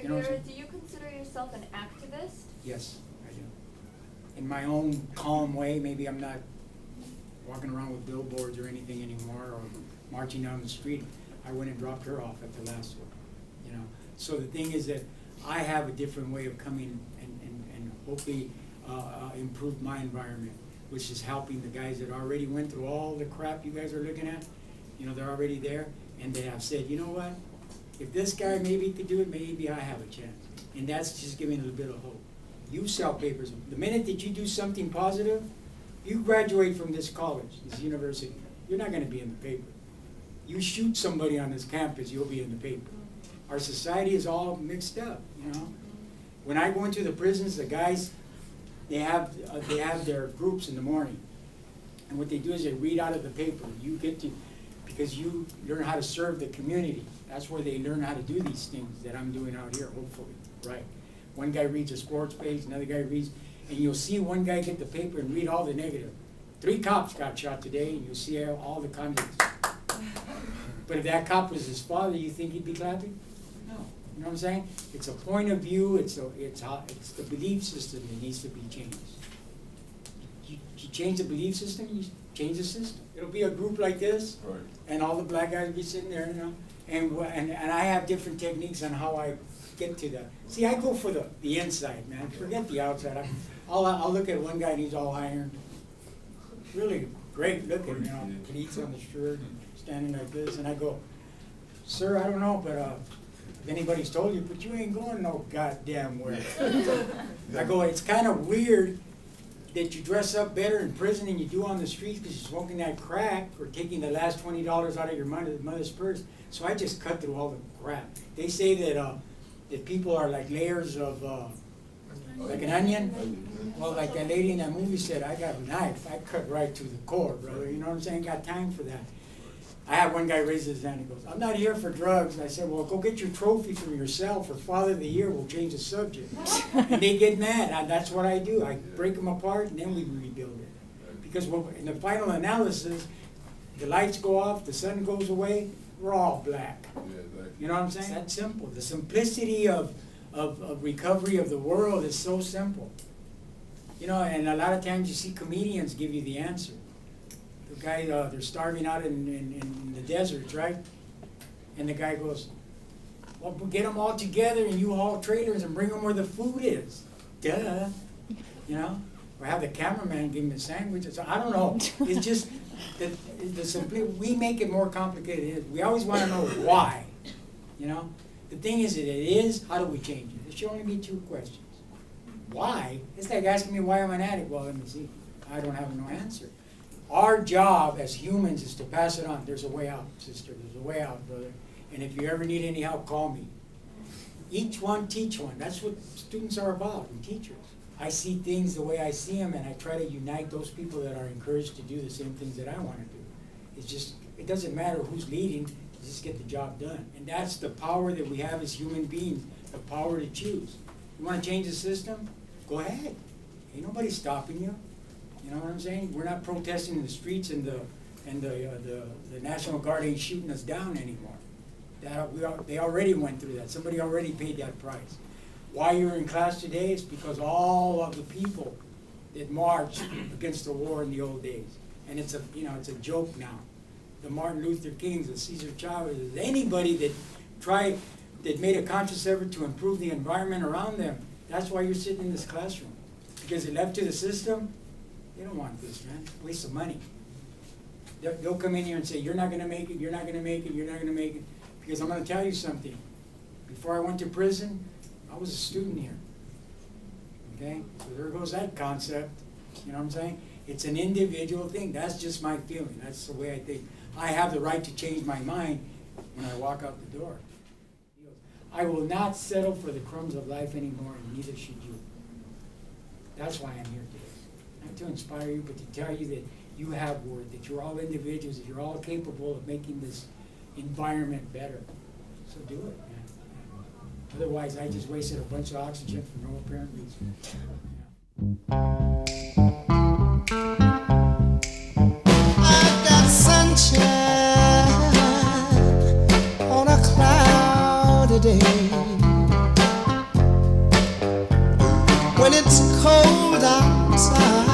You know, do you consider yourself an activist? Yes, I do. In my own calm way. Maybe I'm not walking around with billboards or anything anymore, or marching down the street. I went and dropped her off at the last one. You know. So the thing is that I have a different way of coming and hopefully improve my environment, which is helping the guys that already went through all the crap you guys are looking at. You know, they're already there, and they have said, you know what? If this guy maybe could do it, maybe I have a chance. And that's just giving a little bit of hope. You sell papers. The minute that you do something positive, you graduate from this college, this university, you're not going to be in the paper. You shoot somebody on this campus, you'll be in the paper. Our society is all mixed up, you know. When I go into the prisons, the guys, they have their groups in the morning. And what they do is they read out of the paper. You get to, because you learn how to serve the community. That's where they learn how to do these things that I'm doing out here, hopefully, right? One guy reads a sports page, another guy reads, and you'll see one guy get the paper and read all the negative. 3 cops got shot today, and you'll see all the comments. But if that cop was his father, you think he'd be clapping? No. You know what I'm saying? It's a point of view. It's the belief system that needs to be changed. You change the belief system, you change the system. It'll be a group like this, right, and all the black guys will be sitting there, you know. And I have different techniques on how I get to that. See, I go for the inside, man. Forget the outside. I'll look at one guy and he's all iron. Really great looking, you know, pleats on the shirt and standing like this. And I go, sir, I don't know, but if anybody's told you, but you ain't going no goddamn where. I go, it's kind of weird that you dress up better in prison than you do on the streets because you're smoking that crack or taking the last $20 out of your mother's purse. So I just cut through all the crap. They say that that people are like layers of, like an onion. Well, like that lady in that movie said, I got a knife. I cut right to the core, brother. You know what I'm saying? Got time for that. I had one guy raise his hand and goes, I'm not here for drugs. And I said, well, go get your trophy from yourself for Father of the Year. We'll change the subject. And they get mad. That's what I do. I break them apart and then we rebuild it. Because in the final analysis, the lights go off, the sun goes away, we're all black. You know what I'm saying? That's simple. The simplicity of recovery of the world is so simple. You know, and a lot of times you see comedians give you the answer. The guy, they're starving out in the deserts, right? And the guy goes, well, get them all together and you haul trailers and bring them where the food is. Duh. You know? Or have the cameraman give him a sandwich. So I don't know. It's just, we make it more complicated. We always want to know why. You know? The thing is that it is, how do we change it? There should only be 2 questions. Why? It's like asking me why I'm an addict. Well, let me see. I don't have no answer. Our job as humans is to pass it on. There's a way out, sister. There's a way out, brother. And if you ever need any help, call me. Each one, teach one. That's what students are about, and teachers. I see things the way I see them, and I try to unite those people that are encouraged to do the same things that I want to do. It's just, it doesn't matter who's leading, just get the job done. And that's the power that we have as human beings, the power to choose. You want to change the system? Go ahead. Ain't nobody stopping you. You know what I'm saying? We're not protesting in the streets, and the National Guard ain't shooting us down anymore. They already went through that. Somebody already paid that price. Why you're in class today is because all of the people that marched against the war in the old days. And it's a joke now. The Martin Luther Kings, the Cesar Chavez, anybody that made a conscious effort to improve the environment around them. That's why you're sitting in this classroom. Because it left to the system, they don't want this, man. Waste of money. They'll come in here and say, you're not going to make it, you're not going to make it, you're not going to make it. Because I'm going to tell you something. Before I went to prison, I was a student here. Okay? So there goes that concept. You know what I'm saying? It's an individual thing. That's just my feeling. That's the way I think. I have the right to change my mind when I walk out the door. I will not settle for the crumbs of life anymore, and neither should you. That's why I'm here today. Not to inspire you, but to tell you that you have worth, that you're all individuals, that you're all capable of making this environment better. So do it, man. Otherwise, I just wasted a bunch of oxygen for no apparent reason. I've got sunshine on a cloudy day. when it's cold outside.